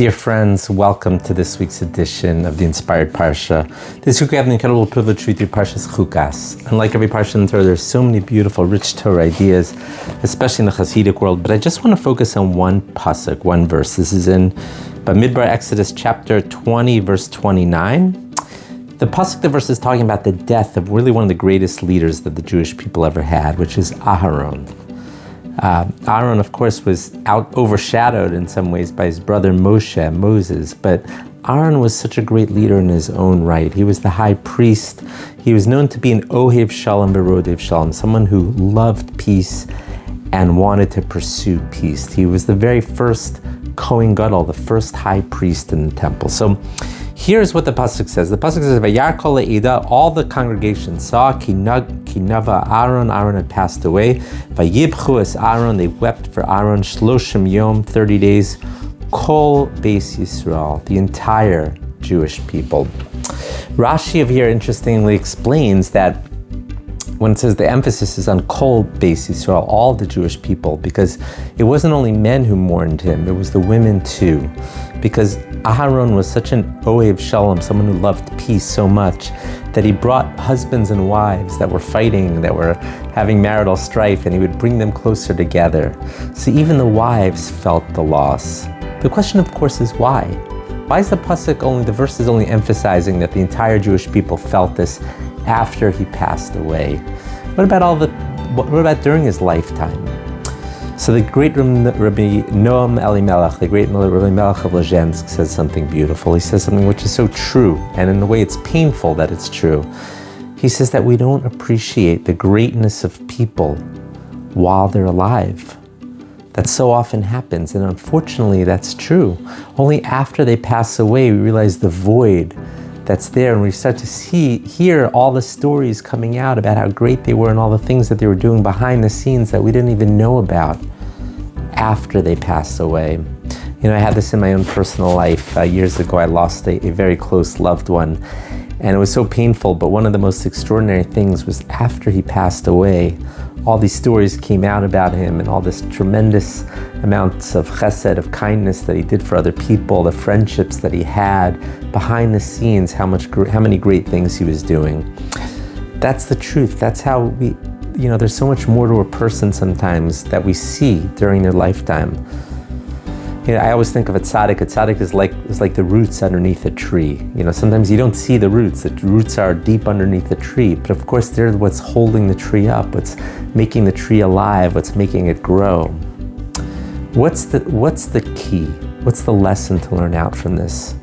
Dear friends, welcome to this week's edition of the Inspired Parsha. This week we have an incredible privilege to read through Parshat Chukat. And like every Parsha in the Torah, there's so many beautiful, rich Torah ideas, especially in the Hasidic world. But I just want to focus on one pasuk, one verse. This is in Bamidbar, Exodus chapter 20, verse 29. The pasuk, the verse is talking about the death of really one of the greatest leaders that the Jewish people ever had, which is Aharon. Aaron, of course, was overshadowed in some ways by his brother Moses, but Aaron was such a great leader in his own right. He was the high priest. He was known to be an Ohev Shalom Berodev Shalom, someone who loved peace and wanted to pursue peace. He was the very first Kohen Gadol, the first high priest in the temple. So here's what the pasuk says. The pasuk says, "Vayar kol ha'eda," all the congregation saw ki nava Aaron. Aaron had passed away. Vayibchu es Aaron. They wept for Aaron. Shloshim yom, 30 days. Kol Beis Yisrael, the entire Jewish people. Rashi over here interestingly explains that when it says the emphasis is on Kol Beis Yisrael, all the Jewish people, because it wasn't only men who mourned him, it was the women too. Because Aharon was such an Ohev Shalom, someone who loved peace so much, that he brought husbands and wives that were fighting, that were having marital strife, and he would bring them closer together. So even the wives felt the loss. The question, of course, is why? Why is the verse is only emphasizing that the entire Jewish people felt this after he passed away? What about during his lifetime? So the great Rabbi Noam Elimelech, the great Rabbi Melech of Lezhensk, says something beautiful. He says something which is so true, and in a way it's painful that it's true. He says that we don't appreciate the greatness of people while they're alive. That so often happens, and unfortunately that's true. Only after they pass away we realize the void that's there, and we start to hear all the stories coming out about how great they were and all the things that they were doing behind the scenes that we didn't even know about after they passed away. You know, I had this in my own personal life. Years ago I lost a very close loved one, and it was so painful, but one of the most extraordinary things was after he passed away, all these stories came out about him and all this tremendous amounts of chesed, of kindness that he did for other people, the friendships that he had behind the scenes, how many great things he was doing. That's the truth. That's how there's so much more to a person sometimes that we see during their lifetime. You know, I always think of a tzaddik. A tzaddik is like the roots underneath a tree. You know, sometimes you don't see the roots. The roots are deep underneath the tree, but of course they're what's holding the tree up, what's making the tree alive, what's making it grow. What's the key? What's the lesson to learn out from this?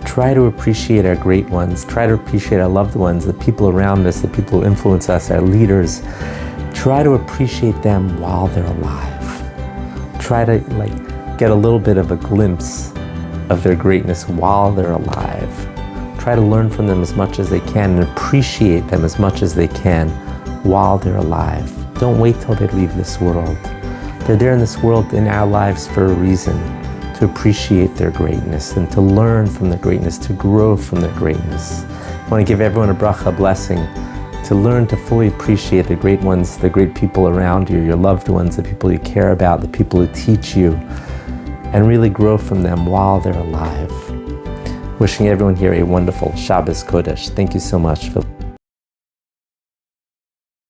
Try to appreciate our great ones. Try to appreciate our loved ones, the people around us, the people who influence us, our leaders. Try to appreciate them while they're alive. Try to get a little bit of a glimpse of their greatness while they're alive. Try to learn from them as much as they can and appreciate them as much as they can while they're alive. Don't wait till they leave this world. They're there in this world, in our lives, for a reason, to appreciate their greatness and to learn from their greatness, to grow from their greatness. I want to give everyone a bracha, a blessing, to learn to fully appreciate the great ones, the great people around you, your loved ones, the people you care about, the people who teach you, and really grow from them while they're alive. Wishing everyone here a wonderful Shabbos Kodesh. Thank you so much.